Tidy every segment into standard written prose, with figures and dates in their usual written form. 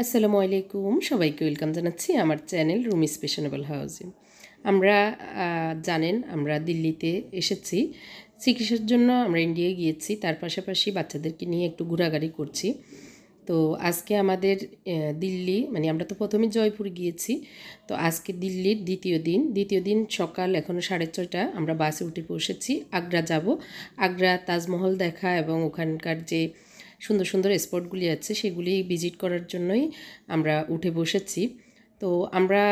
আসসালামু আলাইকুম, সবাইকে ওয়েলকাম জানাচ্ছি আমার চ্যানেল রুমিস ফ্যাশনেবল হাউসে। আমরা জানেন আমরা দিল্লিতে এসেছি চিকিৎসার জন্য। আমরা ইন্ডিয়ায় গিয়েছি, তার পাশাপাশি বাচ্চাদেরকে নিয়ে একটু ঘোরাঘুরি করছি। তো আজকে আমাদের দিল্লি আমরা তো প্রথমে জয়পুর গিয়েছি, তো আজকে দিল্লির দ্বিতীয় দিন সকাল এখনও 6:30 আমরা বাসে উঠে বসেছি। আগ্রা যাব, আগ্রা তাজমহল দেখা এবং ওখানকার যে সুন্দর সুন্দর স্পটগুলি আছে সেগুলি ভিজিট করার জন্যই আমরা উঠে বসেছি। তো আমরা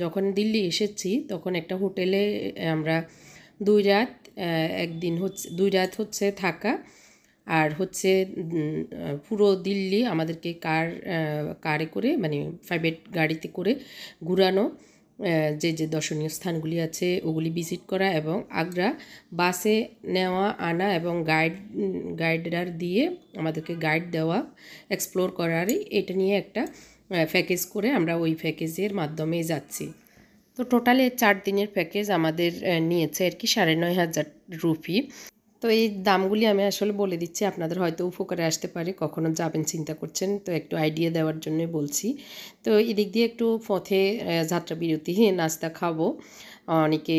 যখন দিল্লি এসেছি তখন একটা হোটেলে আমরা 2 রাত, একদিন হচ্ছে 2 রাত হচ্ছে থাকা, আর হচ্ছে পুরো দিল্লি আমাদেরকে কারে করে প্রাইভেট গাড়িতে করে ঘুরানো, যে যে দর্শনীয় স্থানগুলি আছে ওগুলি ভিজিট করা, এবং আগ্রা বাসে নেওয়া আনা এবং গাইডার দিয়ে আমাদেরকে গাইড দেওয়া, এক্সপ্লোর করারই এটা নিয়ে একটা প্যাকেজ করে আমরা ওই প্যাকেজের মাধ্যমে যাচ্ছি। তো টোটালে 4 দিনের প্যাকেজ আমাদের নিয়েছে আর কি 9,500 রুপি। তো এই দামগুলি আমি আসলে বলে দিচ্ছি, আপনাদের হয়তো উপকারে আসতে পারে, কখনো যাবেন চিন্তা করছেন তো একটু আইডিয়া দেওয়ার জন্য বলছি। তো এদিক দিয়ে একটু পথে যাত্রা বিরতি নাস্তা খাবো, অনেকে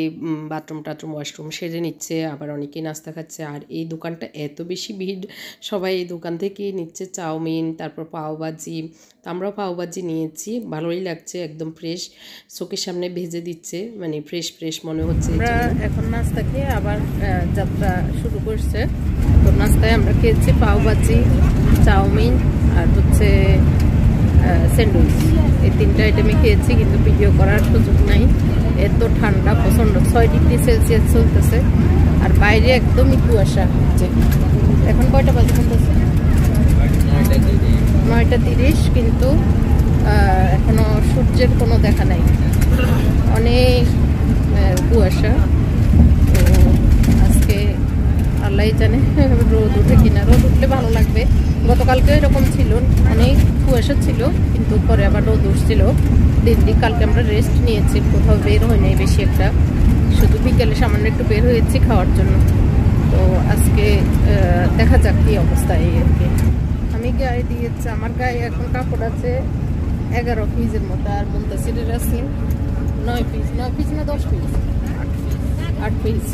বাথরুম ওয়াশরুম সেরে নিচ্ছে, আবার অনেকে নাস্তা খাচ্ছে। আর এই দোকানটা এত বেশি ভিড়, সবাই এই দোকান থেকেই নিচ্ছে চাউমিন, তারপর পাওভাজি। তো আমরাও পাওভাজি নিয়েছি, ভালোই লাগছে, একদম ফ্রেশ, চোখের সামনে ভেজে দিচ্ছে, ফ্রেশ মনে হচ্ছে। এখন নাস্তা খেয়ে আবার যাত্রা শুরু করছে। তো নাস্তায় আমরা খেয়েছি পাওভাজি, চাউমিন আর হচ্ছে স্যান্ডউইচ। এই 3টা আইটেমে খেয়েছি, কিন্তু ভিডিও করার সুযোগ নাই, এত ঠান্ডা প্রচণ্ড, 6 ডিগ্রি সেলসিয়াস চলতেছে, আর বাইরে একদমই কুয়াশা হচ্ছে। এখন কয়টা বাজে চলতেছে? 9:30, কিন্তু এখনো সূর্যের কোনো দেখা নাই, অনেক কুয়াশা। তো আজকে আল্লাহ জানে রোদ উঠে কিনা, রোদ উঠলে ভালো লাগবে। গতকালকে এরকম ছিল, অনেক কুয়াশা ছিল, কিন্তু পরে আবার রোদ উঠছিল দিল্লি। কালকে আমরা রেস্ট নিয়েছি, কোথাও বের হয় নাই বেশি একটা, শুধু বিকেলে সামান্য একটু বের হয়েছি খাওয়ার জন্য। তো আজকে দেখা যাক কি অবস্থা। এই আর কি আমি গায়ে দিয়েছি, আমার গায়ে এখন কাপড় আছে 11 পিসের মতো, আর মুন্তাসিরের আছে 9 পিস না 10 পিস, 8 পিস,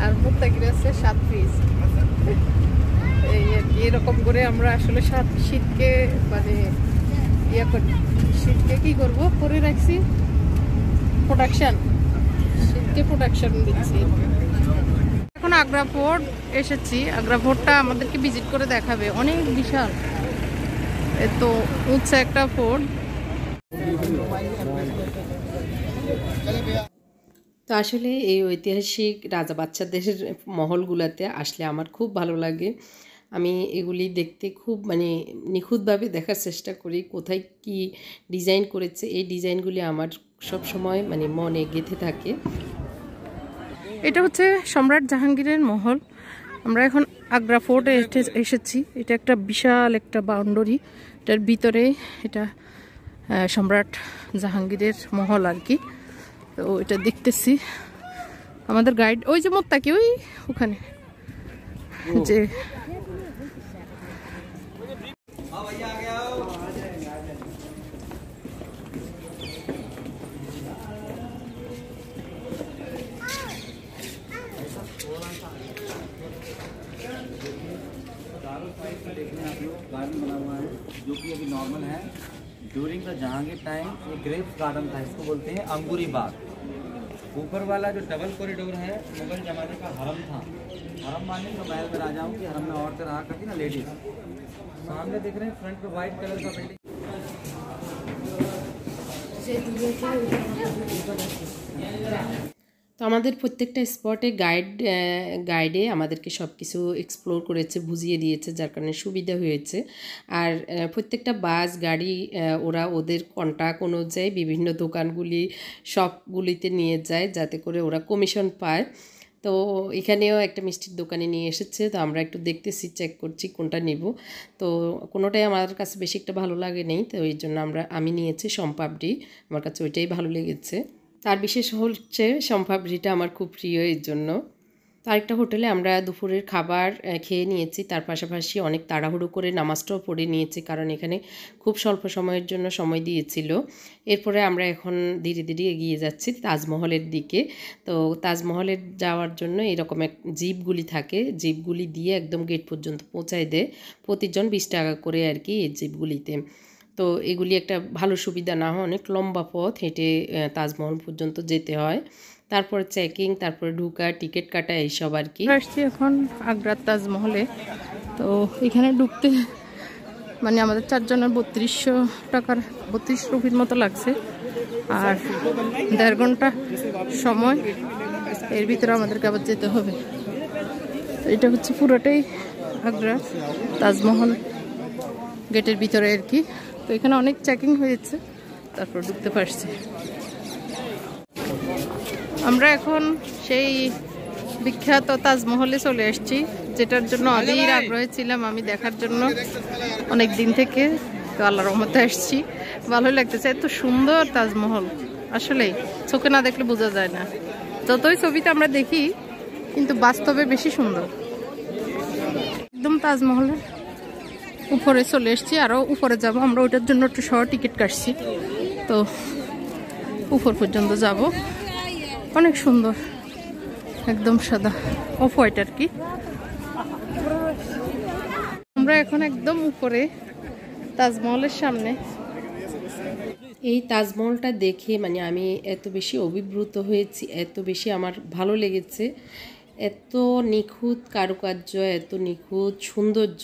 আর মুত্তাকির আছে 7 পিস। এই আর কি, এরকম করে আমরা আসলে শীতকে শীতকে কি করবো করে রাখছি, শীতকে প্রোটেকশন দিচ্ছি। এখন আগ্রা ফোর্ট এসেছি, আগ্রা ফোর্টটা আমাদেরকে ভিজিট করে দেখাবে, অনেক বিশাল, এত উঁচু একটা ফোর্ট। তো আসলে এই ঐতিহাসিক রাজা বাচ্চাদের মহলগুলোতে আসলে আমার খুব ভালো লাগে। আমি এগুলি দেখতে খুব নিখুঁতভাবে দেখার চেষ্টা করি, কোথায় কি ডিজাইন করেছে। এই ডিজাইনগুলি আমার সব সময় মনে গেঁথে থাকে। এটা হচ্ছে সম্রাট জাহাঙ্গীরের মহল। আমরা এখন আগ্রা ফোর্টে এসেছি। এটা একটা বিশাল একটা বাউন্ডারি, এটার ভিতরে এটা সম্রাট জাহাঙ্গীরের মহল আর কি। তো এটা দেখতেছি, আমাদের গাইড ওই যে মোত্তাকি ওই ওখানে যে देखने आप लोग गार्डन बना हुआ है जो कि अभी नॉर्मल है। ड्यूरिंग द जहांगीर टाइम ये ग्रेप्स गार्डन था, इसको बोलते हैं अंगूरी बाग। ऊपर वाला जो डबल कॉरिडोर है मुगल जमाने का हरम था। हरम माने तो महल में राजाओं की, हरम में औरतें रहा करती ना, लेडीज। सामने देख रहे हैं फ्रंट पे व्हाइट कलर का बिल्डिंग। তো আমাদের প্রত্যেকটা স্পটে গাইডে আমাদেরকে সব কিছু এক্সপ্লোর করেছে, বুঝিয়ে দিয়েছে, যার কারণে সুবিধা হয়েছে। আর প্রত্যেকটা বাস গাড়ি ওরা ওদের কন্ট্যাক্ট অনুযায়ী বিভিন্ন দোকানগুলি শপগুলিতে নিয়ে যায়, যাতে করে ওরা কমিশন পায়। তো এখানেও একটা মিষ্টির দোকানে নিয়ে এসেছে, তো আমরা একটু দেখতেছি, চেক করছি কোনটা নিব। তো কোনোটাই আমার কাছে বেশি একটা ভালো লাগে নেই, তো এই জন্য আমি নিয়েছি শমপাপড়ি, আমার কাছে ওইটাই ভালো লেগেছে। তার বিশেষ হচ্ছে শমপাপড়িটা আমার খুব প্রিয়, এর জন্য। তো আরেকটা হোটেলে আমরা দুপুরের খাবার খেয়ে নিয়েছি, তার পাশাপাশি অনেক তাড়াহুড়ো করে নামাজটাও পড়ে নিয়েছি, কারণ এখানে খুব স্বল্প সময়ের জন্য সময় দিয়েছিল। এরপরে আমরা এখন ধীরে ধীরে এগিয়ে যাচ্ছি তাজমহলের দিকে। তো তাজমহলের যাওয়ার জন্য এরকম এক জিপগুলি থাকে, জিপগুলি দিয়ে একদম গেট পর্যন্ত পৌঁছায় দেয়, প্রতিজন 20 টাকা করে আর কি এই জিপগুলিতে। তো এগুলি একটা ভালো সুবিধা, না হয় অনেক লম্বা পথ হেঁটে তাজমহল পর্যন্ত যেতে হয়, তারপরে চেকিং, তারপরে ঢুকা, টিকিট কাটা, এইসব আর কি। আসছি এখন আগ্রার তাজমহলে। তো এখানে ঢুকতে মানে আমাদের 4 জনের 3200 টাকার 32 রুপির মতো লাগছে, আর 1.5 ঘন্টা সময় এর ভিতরে আমাদেরকে আবার যেতে হবে। তো এটা হচ্ছে পুরোটাই আগ্রা তাজমহল গেটের ভিতরে আর কি। তো এখানে অনেক চেকিং হয়েছে, তারপর ঢুকতে পারছি। আমরা এখন সেই বিখ্যাত তাজমহলে চলে এসেছি, যেটার জন্য অধীর আগ্রহী ছিলাম আমি দেখার জন্য অনেক দিন থেকে। তো আল্লাহর রহমতে আসছি, ভালোই লাগতেছে। এত সুন্দর তাজমহল, আসলেই চোখে না দেখলে বোঝা যায় না। যতই ছবিতে আমরা দেখি, কিন্তু বাস্তবে বেশি সুন্দর। একদম তাজমহলের উপরে চলে এসেছি, আরও উপরে যাব আমরা, ওইটার জন্য একটু সহ টিকিট কাটছি। তো উপর পর্যন্ত যাব, অনেক সুন্দর, একদম সাদা অফ হোয়াইট আর কি। আমরা এখন একদম উপরে তাজমহলের সামনে। এই তাজমহলটা দেখে মানে আমি এত বেশি অভিভূত হয়েছি, এত বেশি আমার ভালো লেগেছে। এত নিখুঁত কারুকার্য, এত নিখুঁত সৌন্দর্য,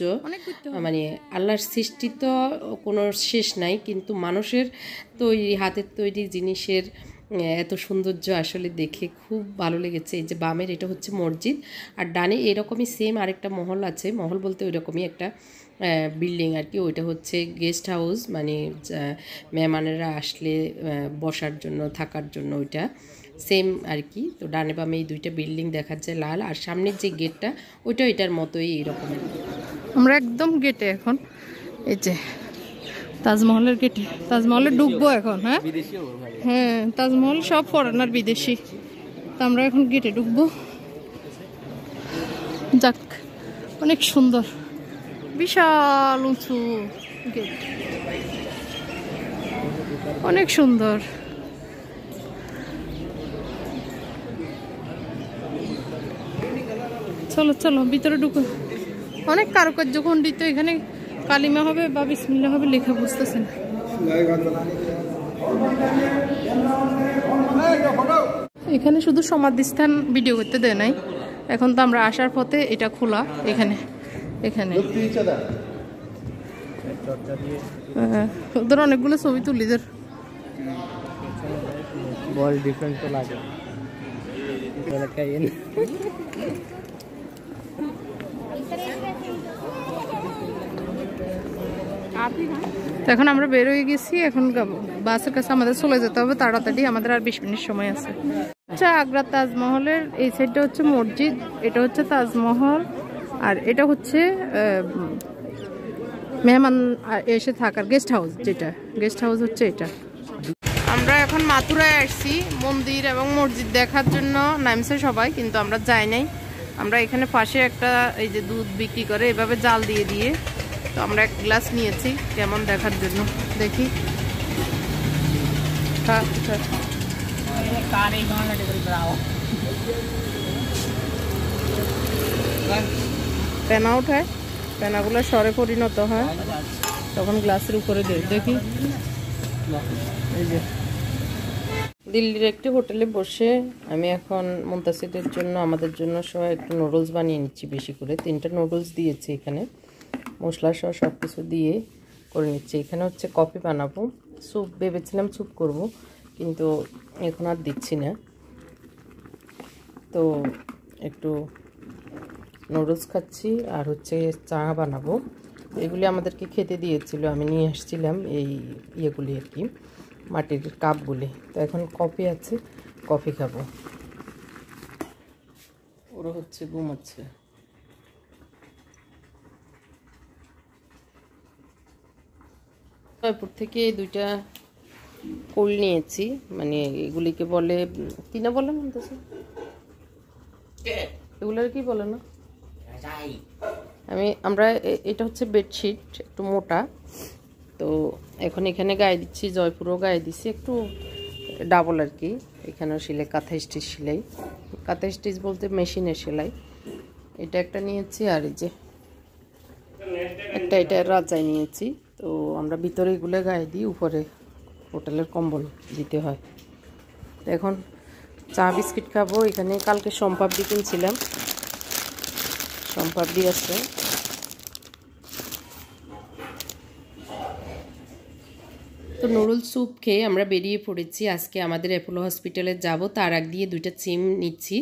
মানে আল্লাহর সৃষ্টি তো কোনো শেষ নাই, কিন্তু মানুষের তৈরি, হাতের তৈরি জিনিসের এত সৌন্দর্য আসলে দেখে খুব ভালো লেগেছে। এই যে বামের এটা হচ্ছে মসজিদ, আর ডানে এরকমই সেম আরেকটা মহল আছে, মহল বলতে ওইরকমই একটা বিল্ডিং আর কি। ওইটা হচ্ছে গেস্ট হাউস, মানে মেহমানেরা আসলে বসার জন্য, থাকার জন্য, ওইটা সেম আর কি। তো ডানে বামে এই দুইটা বিল্ডিং দেখা যায় লাল, আর সামনের যে গেটটা ওইটা এটার মতোই এইরকম। আমরা একদম গেটে এখন, এই যে তাজমহলের গেটে, তাজমহলে ঢুকবো এখন। হ্যাঁ হ্যাঁ, তাজমহল সব ফরেনার, বিদেশি। তো আমরা এখন গেটে ঢুকবো। যাক, অনেক সুন্দর, বিশাল উঁচু গেট, অনেক সুন্দর। চলো চলো ভিতরে ঢুকো। অনেক কারুকার্য খণ্ডিত, এখানে কালিমা হবে বা বিসমিল্লাহ হবে লেখা, বুঝতেছেন। এখানে শুধু সমাধিস্থান ভিডিও করতে দেয় নাই, এখন তো আমরা আসার পথে এটা খোলা। এখানে এখানে ওদের অনেকগুলো ছবি তুলিদের বল ডিফারেন্ট তো লাগে। তো এখন আমরা বের হয়ে গেছি, এখন বাসের কাছে আমাদের চলে যেতে হবে তাড়াতাড়ি, আমাদের আর 20 মিনিট সময় আছে। আচ্ছা, আগ্রা তাজমহলের এই সাইডটা হচ্ছে মসজিদ, এটা হচ্ছে তাজমহল, আর এটা হচ্ছে মেহমান এসে থাকার গেস্ট হাউস, যেটা গেস্ট হাউস হচ্ছে এটা। আমরা এখন মাথুরায় আসছি মন্দির এবং মসজিদ দেখার জন্য, নামছে সবাই, কিন্তু আমরা যাই নাই। আমরা এখানে পাশে একটা এই যে দুধ বিক্রি করে এভাবে জাল দিয়ে দিয়ে, তো আমরা এক গ্লাস নিয়েছি কেমন দেখার জন্য, দেখি। পেনা উঠায়, পেনাগুলো স্বরে পরিণত হয়, তখন গ্লাসের উপরে দেয়, দেখি। এই যে দিল্লির একটি হোটেলে বসে আমি এখন মুনতাসিরের জন্য, আমাদের জন্য সহ একটু নুডলস বানিয়ে নিচ্ছি, বেশি করে 3টা নুডলস দিয়েছি এখানে, মশলা সহ সব কিছু দিয়ে করে নিচ্ছি। এখানে হচ্ছে কফি বানাবো, স্যুপ ভেবেছিলাম স্যুপ করব, কিন্তু এখন আর দিচ্ছি না। তো একটু নুডলস খাচ্ছি, আর হচ্ছে চা বানাবো। এগুলি আমাদেরকে খেতে দিয়েছিল, আমি নিয়ে আসছিলাম এই ইয়েগুলি আর কি, মাটির কাপগুলি। তো এখন কফি আছে, কফি খাবো। ওরা হচ্ছে ঘুমাচ্ছে। জয়পুর থেকে 2টা কোল নিয়েছি, মানে এগুলিকে বলে কি না বলে, বলতেছে এগুলোর কি বলে না আমরা এটা হচ্ছে বেডশিট, একটু মোটা। তো এখন এখানে গায়ে দিচ্ছি, জয়পুরও গায়ে দিচ্ছি, একটু ডাবল আর কি। এখানেও সেলাই, কাঁথা স্টিচ সেলাই, কাঁথা স্টিচ বলতে মেশিনের সেলাই। এটা একটা নিয়েছি, আর এই যে এটা রাজায় নিয়েছি। তো আমরা ভিতরে এগুলো গায়ে দিই, উপরে হোটেলের কম্বল দিতে হয়। তো এখন চা বিস্কিট খাবো। এখানে কালকে সম্পাবড়ি কিনছিলাম, সম্পাবড়ি আছে। তো নুডল স্যুপ খেয়ে আমরা বেরিয়ে পড়েছি। আজকে আমাদের অ্যাপোলো হসপিটালে যাব, তার আগ দিয়ে 2টা সিম নিচ্ছি।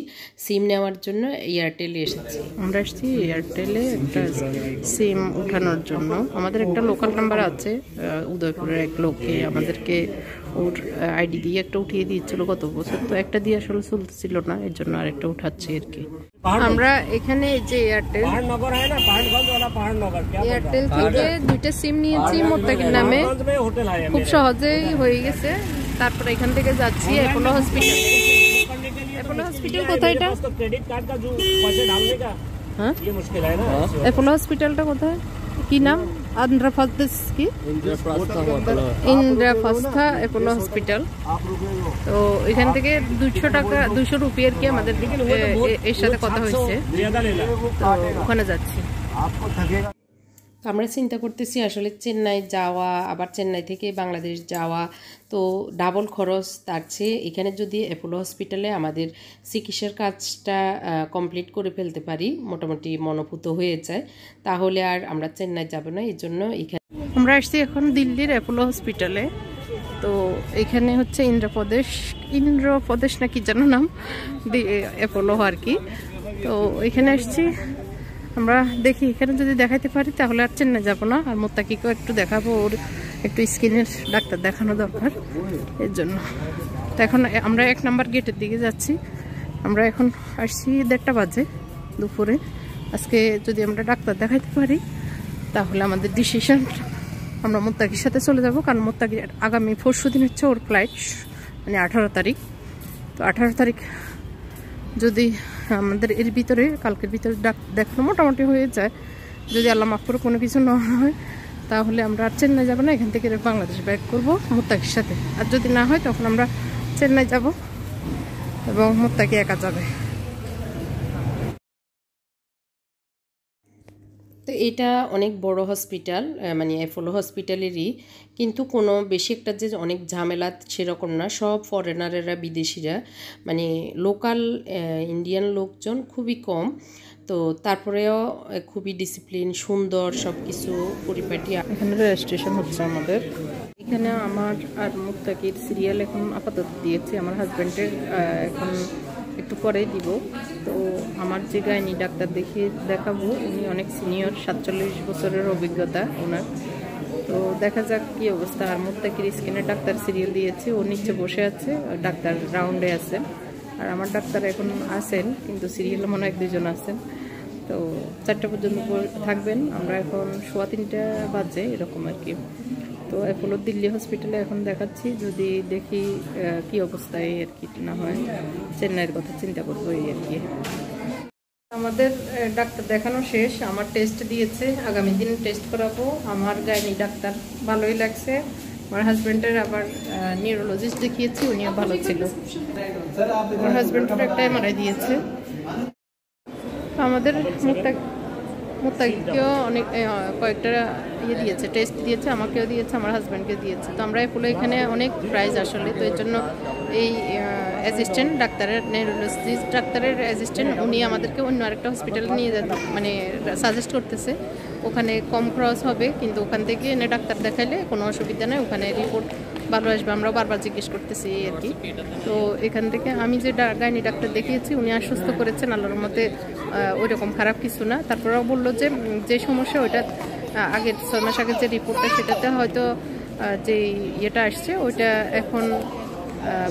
সিম নেওয়ার জন্য এয়ারটেলে এসেছি। আমরা এসেছি এয়ারটেলে একটা সিম উঠানোর জন্য। আমাদের একটা লোকাল নাম্বার আছে, উদয়পুরের এক লোককে আমাদেরকে ওর আইডি দিয়ে একটা উঠিয়ে দিয়েছিল গত বছর। তো একটা দিয়ে আসলে চলতেছিল না, এর জন্য আরেকটা উঠাচ্ছি আর কি। আমরা এখানে যে এয়ারটেল থেকে 2টা সিম নিয়েছি মোত্তাকির নামে, খুব সহজেই হয়ে গেছে। তারপরে এখান থেকে যাচ্ছি অ্যাপোলো হসপিটাল। অ্যাপোলো হসপিটাল কোথায় এটা? হ্যাঁ, অ্যাপোলো হসপিটালটা কোথায়, কি নাম? ইন্দ্রাফাস্থা অ্যাপোলো হসপিটাল। তো এখান থেকে 200 রুপিয়ার কি আমাদের এর সাথে কথা হয়েছে, তো ওখানে যাচ্ছি। আমরা চিন্তা করতেছি আসলে চেন্নাই যাওয়া, আবার চেন্নাই থেকে বাংলাদেশ যাওয়া, তো ডাবল খরচ। তার চেয়ে এখানে যদি অ্যাপোলো হসপিটালে আমাদের চিকিৎসার কাজটা কমপ্লিট করে ফেলতে পারি, মোটামুটি মনোভূত হয়ে যায়, তাহলে আর আমরা চেন্নাই যাব না। এই জন্য এখানে আমরা আসছি এখন দিল্লির অ্যাপোলো হসপিটালে। তো এখানে হচ্ছে ইন্দ্রপ্রদেশ না কি যেন নাম, অ্যাপোলো আর কি। তো এখানে আসছি আমরা, দেখি এখানে যদি দেখাইতে পারি তাহলে আর চেন্নাই যাবো না। আর মোত্তাকিকেও একটু দেখাবো, ওর একটু স্কিনের ডাক্তার দেখানো দরকার, এর জন্য। তো এখন আমরা 1 নাম্বার গেটের দিকে যাচ্ছি। আমরা এখন আসছি 1:30 বাজে দুপুরে। আজকে যদি আমরা ডাক্তার দেখাইতে পারি তাহলে আমাদের ডিসিশন, আমরা মোত্তাকির সাথে চলে যাব। কারণ মোত্তাকির আগামী পরশুদিন হচ্ছে ওর ফ্লাইট, মানে 18 তারিখ। তো 18 তারিখ যদি আমাদের এর ভিতরে, কালকের ভিতরে দেখানো মোটামুটি হয়ে যায়, যদি আল্লাহ মাফ করে কোনো কিছু না হয়, তাহলে আমরা আর চেন্নাই যাবো না, এখান থেকে বাংলাদেশ ব্যাক করবো মোত্তাকির সাথে। আর যদি না হয় তখন আমরা চেন্নাই যাব এবং মোত্তাকি একা যাবে। তো এটা অনেক বড় হসপিটাল, মানে অ্যাপোলো হসপিটালেরই, কিন্তু কোনো বেশি একটা যে অনেক ঝামেলা সেরকম না। সব ফরেনারেরা, বিদেশিরা, মানে লোকাল ইন্ডিয়ান লোকজন খুবই কম। তো তারপরেও খুবই ডিসিপ্লিন, সুন্দর সব কিছু পরিপাটি। এখানে রেজিস্ট্রেশন হচ্ছে আমাদের। এখানে আমার আর মোত্তাকির সিরিয়াল এখন আপাতত দিয়েছে, আমার হাজব্যান্ডের এখন একটু পরেই দিব। তো আমার যে গাইনি ডাক্তার দেখাবো, উনি অনেক সিনিয়র, 47 বছরের অভিজ্ঞতা ওনার। তো দেখা যাক কি অবস্থা। আর মোত্তাকির স্কিনের ডাক্তার সিরিয়াল দিয়েছে, ও নিচে বসে আছে, ডাক্তার রাউন্ডে আছে। আর আমার ডাক্তার এখন আছেন, কিন্তু সিরিয়ালে মনে হয় 1-2 জন আছেন। তো 4টা পর্যন্ত থাকবেন। আমরা এখন 3:15 বাজে এরকম আর কি। তো অ্যাপোলো দিল্লি হসপিটালে এখন দেখাচ্ছি, যদি দেখি কি অবস্থায় আর কি, না হয় চেন্নাইয়ের কথা চিন্তা করবো এই আর কি। আমাদের ডাক্তার দেখানো শেষ, আমার টেস্ট দিয়েছে, আগামী দিন টেস্ট করাবো। আমার গাইনি ডাক্তার ভালোই লাগছে। আমার হাজব্যান্ডের আবার নিউরোলজিস্ট দেখিয়েছি, উনিও ভালো ছিল। আমার হাজব্যান্ডের একটা এমআরআই দিয়েছে। আমাদের মোত্তাকিকেও অনেক কয়েকটা দিয়েছে, টেস্ট দিয়েছে, আমাকেও দিয়েছে, আমার হাজব্যান্ডকে দিয়েছে। তো আমরা এগুলো এখানে অনেক প্রাইস আসলে, তো এর জন্য এই অ্যাসিস্ট্যান্ট ডাক্তারের, নিউরোলজিস্ট ডাক্তারের অ্যাসিস্ট্যান্ট, উনি আমাদেরকে অন্য আরেকটা হসপিটালে নিয়ে যেতে মানে সাজেস্ট করতেছে। ওখানে কম খরচ হবে, কিন্তু ওখান থেকে এনে ডাক্তার দেখাইলে কোনো অসুবিধা নেই, ওখানে রিপোর্ট ভালো আসবে। আমরা বারবার জিজ্ঞেস করতেছি আর কি। তো এখান থেকে আমি যে গাইনি ডাক্তার দেখিয়েছি, উনি আশ্বস্ত করেছেন আল্লাহর মতে ওই রকম খারাপ কিছু না। তারপরেও বললো যে সমস্যা, ওইটা আগের 6 মাস আগের যে রিপোর্টটা, সেটাতে হয়তো যে ইয়েটা আসছে ওইটা এখন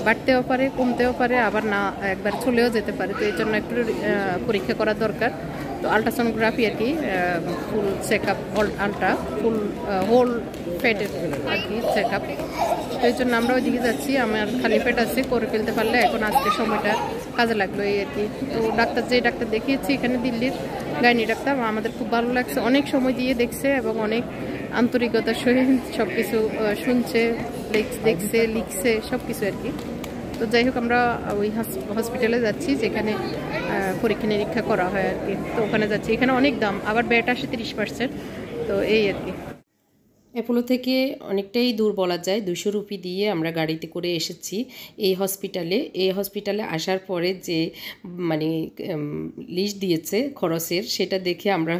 বাড়তেও পারে, কমতেও পারে, আবার না একবার চলেও যেতে পারে। তো এই জন্য একটু পরীক্ষা করা দরকার। তো আলট্রাসোনোগ্রাফি আর কি, ফুল চেক আপ, ফুল হোল পেটের আর কি চেক আপ। তো এই জন্য আমরা ওইদিকে যাচ্ছি। আমার খালি পেট আছে, করে ফেলতে পারলে এখন আজকে সময়টা কাজে লাগলো এই আর কি। তো ডাক্তার যে ডাক্তার দেখিয়েছি এখানে দিল্লির গাইনি ডাক্তার, আমাদের খুব ভালো লাগছে, অনেক সময় দিয়ে দেখছে এবং অনেক আন্তরিকতার সহিত সব কিছু শুনছে, দেখছে, লিখছে সব কিছু আর কি। তো যাই হোক আমরা ওই হসপিটালে যাচ্ছি যেখানে পরীক্ষা নিরীক্ষা করা হয় আর কি। তো ওখানে যাচ্ছি, এখানে অনেক দাম, আবার ব্যাট আসে 30%। তো এই আর কি। অ্যাপোলো থেকে অনেকটাই দূর বলা যায়, 200 রুপি দিয়ে আমরা গাড়িতে করে এসেছি এই হসপিটালে আসার পরে যে মানে লিস্ট দিয়েছে খরচের, সেটা দেখে আমরা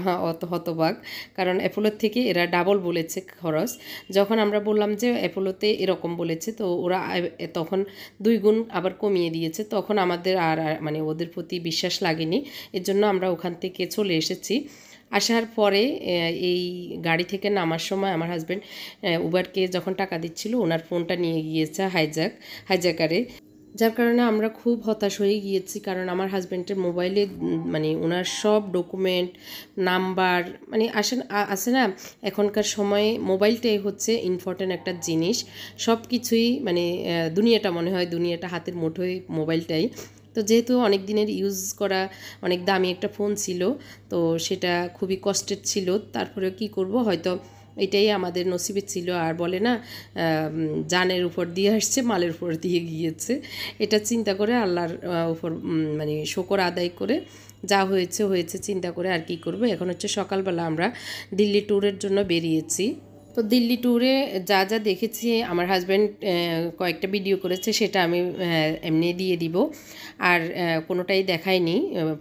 হতবাক, কারণ অ্যাপোলোর থেকে এরা ডাবল বলেছে খরচ। যখন আমরা বললাম যে অ্যাপোলোতে এরকম বলেছে, তো ওরা তখন 2 গুণ আবার কমিয়ে দিয়েছে। তখন আমাদের আর মানে ওদের প্রতি বিশ্বাস লাগেনি, এর জন্য আমরা ওখান থেকে চলে এসেছি। আসার পরে এই গাড়ি থেকে নামার সময় আমার হাজব্যান্ড উবারকে যখন টাকা দিচ্ছিল ওনার ফোনটা নিয়ে গিয়েছে হাইজ্যাকারে, যার কারণে আমরা খুব হতাশ হয়ে গিয়েছি। কারণ আমার হাজব্যান্ডের মোবাইলে মানে ওনার সব ডকুমেন্ট নাম্বার মানে আসে না, এখনকার সময়ে মোবাইলটাই হচ্ছে ইম্পর্টেন্ট একটা জিনিস, সব কিছুই মানে দুনিয়াটা মনে হয় দুনিয়াটা হাতের মুঠোয় মোবাইলটাই। তো যেহেতু অনেক দিনের ইউজ করা অনেক দামি একটা ফোন ছিল, তো সেটা খুবই কষ্টের ছিল। তারপরে কি করব, হয়তো এটাই আমাদের নসিবে ছিল। আর বলে না, জানের উপর দিয়ে আসছে মালের উপর দিয়ে গিয়েছে, এটা চিন্তা করে আল্লাহর উপর মানে শুকর আদায় করে যা হয়েছে চিন্তা করে আর কি করব। এখন হচ্ছে সকালবেলা আমরা দিল্লি ট্যুরের জন্য বেরিয়েছি। তো দিল্লি ট্যুরে যা যা দেখেছি আমার হাজব্যান্ড কয়েকটা ভিডিও করেছে, সেটা আমি এমনি দিয়ে দিব। আর কোনোটাই দেখাইনি,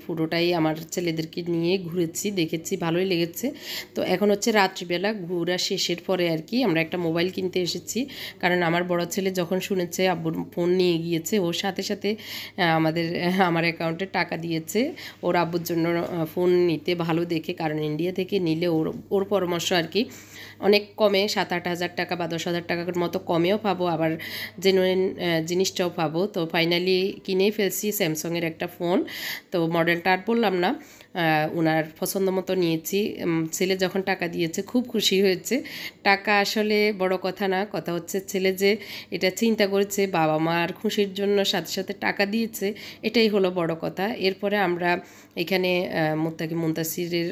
পুরোটাই আমার ছেলেদেরকে নিয়ে ঘুরেছি, দেখেছি, ভালোই লেগেছে। তো এখন হচ্ছে রাত্রিবেলা ঘোরা শেষের পরে আর কি আমরা একটা মোবাইল কিনতে এসেছি। কারণ আমার বড় ছেলে যখন শুনেছে আব্বুর ফোন নিয়ে গিয়েছে, ওর সাথে সাথে আমার অ্যাকাউন্টে টাকা দিয়েছে ওর আব্বুর জন্য ফোন নিতে ভালো দেখে। কারণ ইন্ডিয়া থেকে নিলে ওর পরামর্শ আর কি অনেক কমে 7-8 হাজার টাকা বা 10 হাজার টাকার মতো কমেও পাবো, আবার জেনুইন জিনিসটাও পাবো। তো ফাইনালি কিনেই ফেলছি স্যামসাংয়ের একটা ফোন। তো মডেলটা আর বললাম না, ওনার পছন্দ মতো নিয়েছি। ছেলে যখন টাকা দিয়েছে খুব খুশি হয়েছে। টাকা আসলে বড় কথা না, কথা হচ্ছে ছেলে যে এটা চিন্তা করেছে, বাবা মার খুশির জন্য সাথে সাথে টাকা দিয়েছে, এটাই হলো বড় কথা। এরপরে আমরা এখানে মুনতাসিরের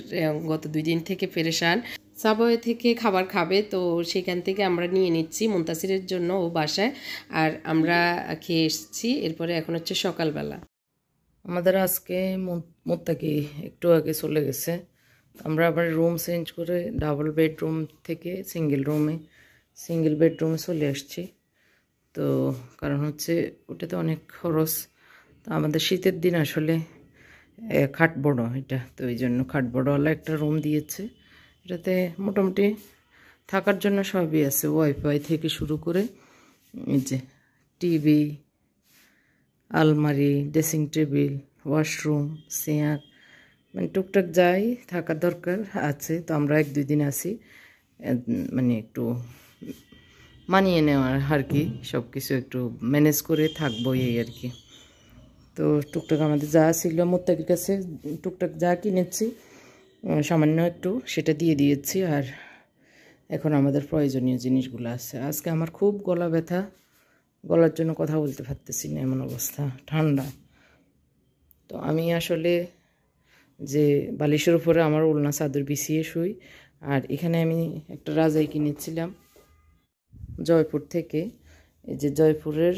গত 2 দিন থেকে পেরেশান, সাবওয়ে থেকে খাবার খাবে, তো সেখান থেকে আমরা নিয়ে নিচ্ছি মুনতাসিরের জন্য ও বাসায়, আর আমরা খেয়ে এসেছি। এরপরে এখন হচ্ছে সকালবেলা। আমাদের আজকে মুত্তাকি একটু আগে চলে গেছে, আমরা আবার রুম চেঞ্জ করে ডাবল বেডরুম থেকে সিঙ্গেল বেডরুমে চলে আসছি। তো কারণ হচ্ছে ওটাতে অনেক খরচ, তো আমাদের শীতের দিন আসলে খাট বড় এটা, তো এই জন্য খাট বড়ওয়ালা একটা রুম দিয়েছে। এটাতে মোটামুটি থাকার জন্য সবই আছে, ওয়াইফাই থেকে শুরু করে এই যে টিভি, আলমারি, ড্রেসিং টেবিল, ওয়াশরুম, চেয়ার, মানে টুকটাক যাই থাকার দরকার আছে। তো আমরা 1-2 দিন আছি, মানে একটু মানিয়ে নেওয়ার আর কি, সব কিছু একটু ম্যানেজ করে থাকবো এই আর কি। তো টুকটাক আমাদের যা ছিল মুত্তাকির কাছে টুকটাক যা কিনেছি সামান্য একটু সেটা দিয়ে দিয়েছি, আর এখন আমাদের প্রয়োজনীয় জিনিসগুলো আছে। আজকে আমার খুব গলা ব্যথা, গলার জন্য কথা বলতে পারতেছি না, এমন অবস্থা, ঠান্ডা। তো আমি আসলে যে বালিশের উপরে আমার ওলনা চাদর বিছিয়ে শুই, আর এখানে আমি একটা রাজাই কিনেছিলাম জয়পুর থেকে। এই যে জয়পুরের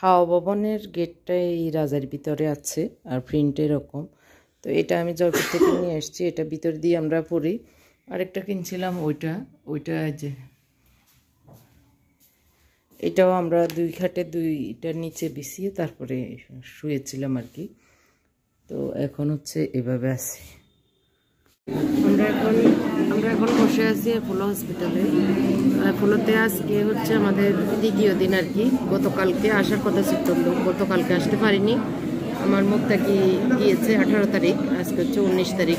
হাওয়া ভবনের গেটটা এই রাজার ভিতরে আছে, আর প্রিন্ট এরকম। তো এটা আমি জয়পুর থেকে নিয়ে এসেছি, এটা ভিতর দিয়ে আমরা পরি। আরেকটা কিনছিলাম ওইটা যে এটাও আমরা 2 খাটে 2টার নিচে বিছিয়ে তারপরে শুয়েছিলাম আর কি। তো এখন হচ্ছে এভাবে আছি আমরা এখন বসে আছি অ্যাপোলো হসপিটালে। অ্যাপোলোতে আজকে হচ্ছে আমাদের 2য় দিন আর কি। গতকালকে আসার কথা ছিল, গতকালকে আসতে পারিনি। আমার মুত্তাকি গিয়েছে 18 তারিখ, আজকে হচ্ছে 19 তারিখ।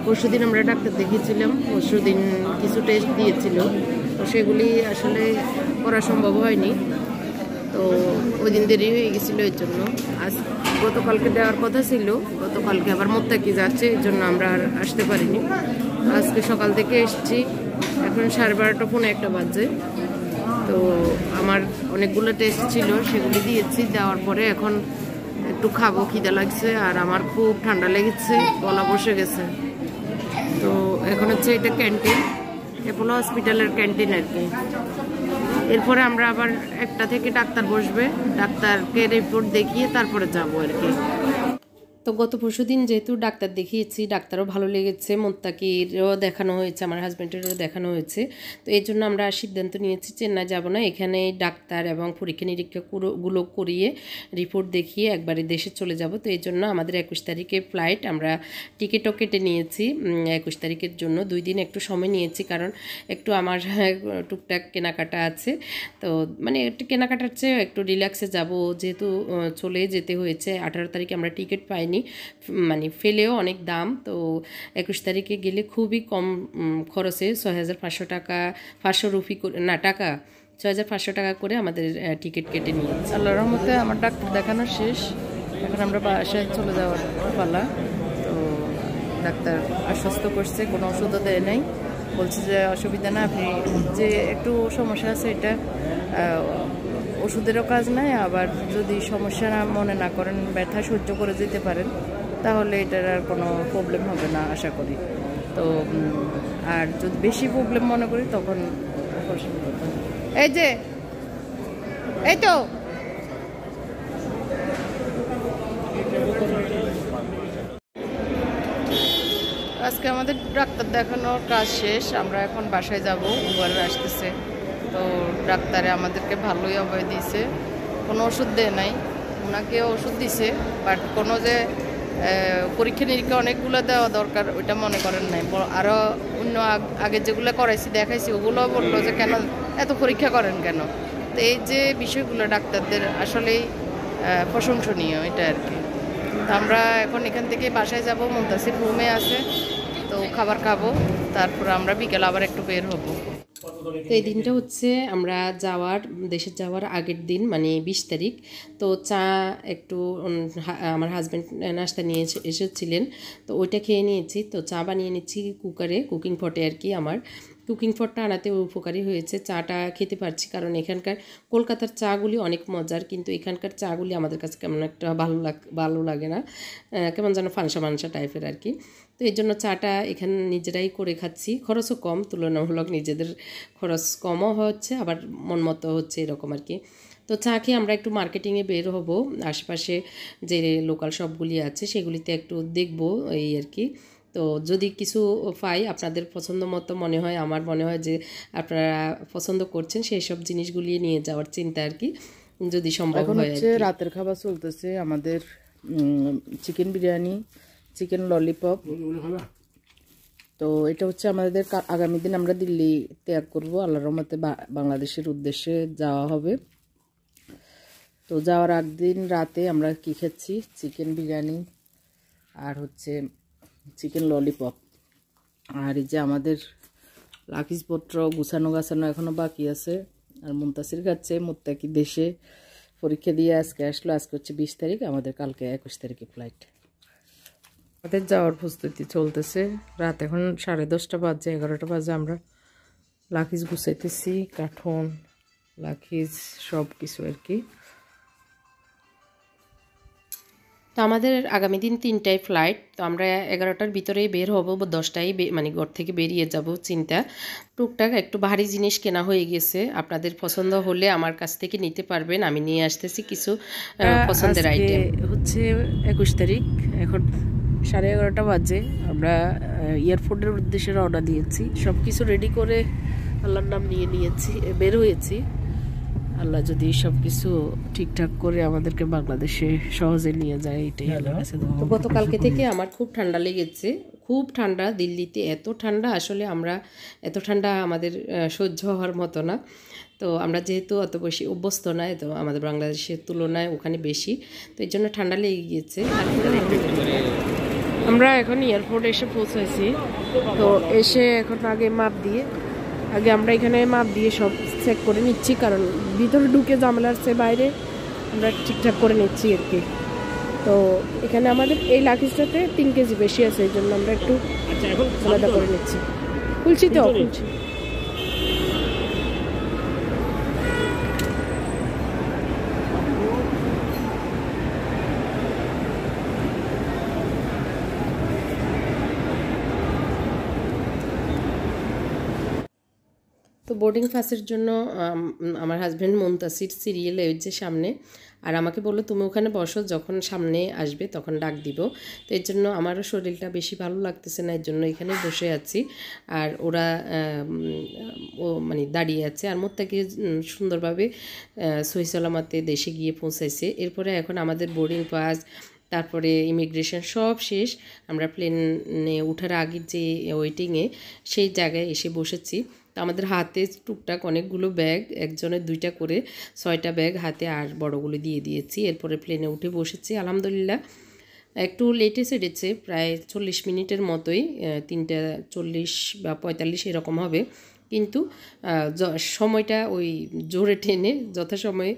পরশু দিন আমরা ডাক্তার দেখিয়েছিলাম, পরশু দিন কিছু টেস্ট দিয়েছিল, তো সেগুলি আসলে করা সম্ভব হয়নি। তো ওই দিন দেরি হয়ে গেছিলো, এর জন্য গতকালকে দেওয়ার কথা ছিল, গতকালকে আবার মুত্তাকি যাচ্ছে, এর জন্য আমরা আর আসতে পারিনি। আজকে সকাল থেকে এসেছি, এখন 12:30 পৌনে 1 বাজে। তো আমার অনেকগুলো টেস্ট ছিল, সেগুলি দিয়েছি। দেওয়ার পরে এখন একটু খাবো, খিদে লাগছে, আর আমার খুব ঠান্ডা লেগেছে, গলা বসে গেছে। তো এখন হচ্ছে এটা ক্যান্টিন, অ্যাপোলো হসপিটালের ক্যান্টিন আর কি। এরপরে আমরা আবার 1টা থেকে ডাক্তার বসবে, ডাক্তারকে রিপোর্ট দেখিয়ে তারপরে যাবো আর কি। তো গত পরশুদিন যেহেতু ডাক্তার দেখিয়েছি, ডাক্তারও ভালো লেগেছে, মোত্তাকিরও দেখানো হয়েছে, আমার হাজব্যান্ডেরও দেখানো হয়েছে। তো এই জন্য আমরা সিদ্ধান্ত নিয়েছি চেন্নাই যাব না, এখানে ডাক্তার এবং পরীক্ষা নিরীক্ষাগুলো করিয়ে রিপোর্ট দেখিয়ে একবারে দেশে চলে যাব। তো এই জন্য আমাদের 21 তারিখে ফ্লাইট, আমরা টিকিটও কেটে নিয়েছি 21 তারিখের জন্য। 2 দিন একটু সময় নিয়েছি, কারণ একটু আমার টুকটাক কেনাকাটা আছে। তো মানে একটু কেনাকাটার চেয়ে একটু রিল্যাক্সে যাব, যেহেতু চলে যেতে হয়েছে। 18 তারিখে আমরা টিকিট পাইনি, মানে ফেলেও অনেক দাম। তো 21 তারিখে গেলে খুবই কম খরচে 6,500 টাকা, 500 রুপি না টাকা 6,500 টাকা করে আমাদের টিকিট কেটে নিয়েছে। আল্লাহর রহমতে আমার ডাক্তার দেখানো শেষ, এখন আমরা বাসায় চলে যাওয়ার পালা। তো ডাক্তার আশ্বস্ত করছে, কোনো ওষুধও দেয় নাই, বলছে যে অসুবিধা না, আপনি যে একটু সমস্যা আছে এটা ওষুধেরও কাজ নাই, আবার যদি সমস্যা না মনে না করেন, ব্যথা সহ্য করে যেতে পারেন, তাহলে এটার আর কোনো প্রবলেম হবে না আশা করি। তো আর যদি বেশি প্রবলেম মনে করি তখন এই যে এই তো আজকে আমাদের ডাক্তার দেখানোর কাজ শেষ, আমরা এখন বাসায় যাব। উবার আসতেছে, তো ডাক্তারে আমাদেরকে ভালোই অভয় দিয়েছে, কোনো ওষুধ দেয় নাই। ওনাকে ওষুধ দিছে, বাট কোনো যে পরীক্ষা নিরীক্ষা অনেকগুলো দেওয়া দরকার ওইটা মনে করেন নাই। আরও অন্য আগে যেগুলো করাইছি দেখাইছি ওগুলো বললো যে কেন এত পরীক্ষা করেন কেন। তো এই যে বিষয়গুলো ডাক্তারদের আসলেই প্রশংসনীয় এটা আর কি। তো আমরা এখন এখান থেকে বাসায় যাব, মুনতাসির রুমে আছে, তো খাবার খাবো, তারপর আমরা বিকেল আবার একটু বের হবো। তো এই দিনটা হচ্ছে আমরা দেশে যাওয়ার আগের দিন, মানে 20 তারিখ। তো চা একটু আমার হাজব্যান্ড নাস্তা নিয়ে এসেছিলেন, তো ওইটা খেয়ে নিয়েছি। তো চা বানিয়ে নিচ্ছি কুকারে, কুকিং পটে আর কি। আমার কুকিং পটটা আনাতে উপকারী হয়েছে, চাটা খেতে পারছি, কারণ এখানকার কলকাতার চাগুলি অনেক মজার, কিন্তু এখানকার চাগুলি আমাদের কাছে কেমন একটা ভালো লাগে না, কেমন যেন ফানসা টাইপের আর কি। তো এই জন্য চাটা এখানে নিজেরাই করে খাচ্ছি, খরচও কম, তুলনামূলক নিজেদের খরচ কমও হচ্ছে, আবার মন মতো হচ্ছে, এরকম আর কি। তো চা খেয়ে আমরা একটু মার্কেটিংয়ে বের হব, আশেপাশে যে লোকাল শপগুলি আছে সেগুলিতে একটু দেখব এই আর কি। তো যদি কিছু পাই আপনাদের পছন্দ মতো মনে হয়, আমার মনে হয় যে আপনারা পছন্দ করছেন, সেই সব জিনিসগুলি নিয়ে যাওয়ার চিন্তা আর কি, যদি সম্ভব হয়। রাতের খাবার চলতেছে আমাদের, চিকেন বিরিয়ানি, চিকেন ললিপপ। তো এটা হচ্ছে আমাদের আগামী দিন আমরা দিল্লি ত্যাগ করব, আল্লাহর রহমতে বাংলাদেশের উদ্দেশ্যে যাওয়া হবে। তো যাওয়ার আগদিন রাতে আমরা কি খাচ্ছি, চিকেন বিরিয়ানি আর হচ্ছে চিকেন ললিপপ। আর এই যে আমাদের লাগেজপত্র গুছানো এখনো বাকি আছে। আর মুনতাসির খাচ্ছে, মুত্তাকি দেশে পরীক্ষা দিয়ে আজকে আসলো, আজকে হচ্ছে 20 তারিখ, আমাদের কালকে 21 তারিখে ফ্লাইট। আমাদের যাওয়ার প্রস্তুতি চলতেছে, রাত এখন 10:30 বাজে, 11টা বাজে। আমরা লাগেজ গুছাইতেছি, কার্টুন লাগেজ সব কিছু আর কি। তো আমাদের আগামী দিন 3টায় ফ্লাইট, তো আমরা 11টার ভিতরেই বের হব, 10টায় মানে ঘর থেকে বেরিয়ে যাব। চিন্তা টুকটাক একটু ভারী জিনিস কেনা হয়ে গেছে, আপনাদের পছন্দ হলে আমার কাছ থেকে নিতে পারবেন, আমি নিয়ে আসতেছি কিছু পছন্দের আইটেম। হচ্ছে 21 তারিখ, এখন 11:30 বাজে। আমরা এয়ারপোর্টের উদ্দেশ্যে রওনা দিয়েছি, সব কিছু রেডি করে আল্লাহর নাম নিয়েছি, বের হয়েছি। আল্লাহ যদি সব কিছু ঠিকঠাক করে আমাদেরকে বাংলাদেশে সহজে নিয়ে যায়, এটাই আল্লাহর কাছে দোয়া। তো গতকালকে থেকে আমার খুব ঠান্ডা লেগেছে, খুব ঠান্ডা। দিল্লিতে এত ঠান্ডা, আসলে আমরা এত ঠান্ডা আমাদের সহ্য হওয়ার মতো না। তো আমরা যেহেতু অত বেশি অভ্যস্ত নয়, তো আমাদের বাংলাদেশের তুলনায় ওখানে বেশি, তো এই জন্য ঠান্ডা লেগে গিয়েছে। আমরা এখন এয়ারপোর্টে এসে পৌঁছেছি। তো এসে এখন আগে আমরা এখানে মাপ দিয়ে সব চেক করে নিচ্ছি, কারণ ভিতরে ঢুকে ঝামেলার চেয়ে বাইরে আমরা ঠিকঠাক করে নিচ্ছি আর কি। তো এখানে আমাদের এই লাগেজটাতে 3 কেজি বেশি আছে, এই জন্য আমরা একটু আলাদা করে নিচ্ছি। খুলছি তো খুলছি। বোর্ডিং পাসের জন্য আমার হাজব্যান্ড মুনতাসির সিরিয়ালে ওই যে সামনে, আর আমাকে বললো তুমি ওখানে বসো, যখন সামনে আসবে তখন ডাক দিব। তো এর জন্য আমারও শরীরটা বেশি ভালো লাগতেছে না, এর জন্য এখানে বসে আছি। আর ওরা মানে দাঁড়িয়ে আছে। আর মোত্তাকি সুন্দরভাবে সহি সালামতে দেশে গিয়ে পৌঁছাইছে। এরপরে এখন আমাদের বোর্ডিং পাস, তারপরে ইমিগ্রেশন সব শেষ। আমরা প্লেনে ওঠার আগের যে ওয়েটিংয়ে সেই জায়গায় এসে বসেছি। তো আমাদের হাতে টুকটাক অনেকগুলো ব্যাগ, একজনের 2টা করে 6টা ব্যাগ হাতে, আর বড়গুলো দিয়ে দিয়েছি। এরপরে প্লেনে উঠে বসেছি। আলহামদুলিল্লাহ একটু লেটে সেরেছে, প্রায় 40 মিনিটের মতোই, 3:40 বা 45 এরকম হবে। কিন্তু সময়টা ওই জোরে টেনে যথাসময়ে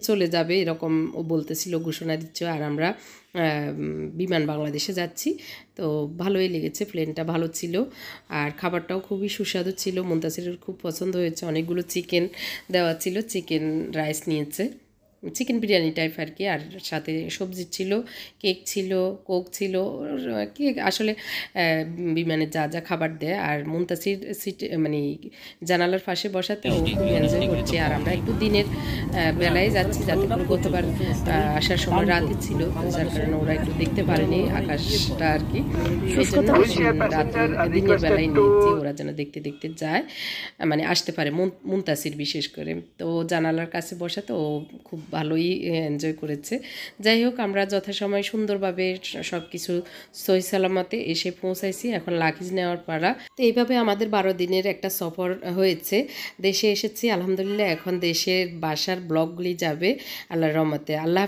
চলে যাবে এরকম ও বলতেছিল, ঘোষণা দিচ্ছ। আর আমরা বিমান বাংলাদেশে যাচ্ছি। তো ভালোই লেগেছে, প্লেনটা ভালো ছিল আর খাবারটাও খুবই সুস্বাদু ছিল। মুনতাসিরের খুব পছন্দ হয়েছে। অনেকগুলো চিকেন দেওয়া ছিল, চিকেন রাইস নিয়েছে, চিকেন বিরিয়ানি টাইপ আর কি। আর সাথে সবজি ছিল, কেক ছিল, কোক ছিল, কেক আসলে বিমানে যা যা খাবার দেয়। আর মুনতাসির সিটে মানে জানালার পাশে বসাতে ও খুব এনজয় করছে। আর আমরা একটু দিনের বেলায় যাচ্ছি, যাতে করে গতবার আসার সময় রাতে ছিল, যার কারণে ওরা একটু দেখতে পারেনি আকাশটা আর কি। সেই জন্য দিনের বেলায় নিয়েছি, ওরা যেন দেখতে দেখতে যায়, মানে আসতে পারে, মুনতাসির বিশেষ করে। তো জানালার কাছে বসাতে ও খুব ভালোই এনজয় করেছে। যাই হোক, আমরা যথাসময় সুন্দরভাবে সব কিছু সহি সালামতে এসে পৌঁছাইছি। এখন লাগেজ নেওয়ার পালা। তো এইভাবে আমাদের 12 দিনের একটা সফর হয়েছে। দেশে এসেছি আলহামদুলিল্লাহ। এখন দেশের বাসার ব্লগগুলি যাবে আল্লাহর রহমতে। আল্লাহ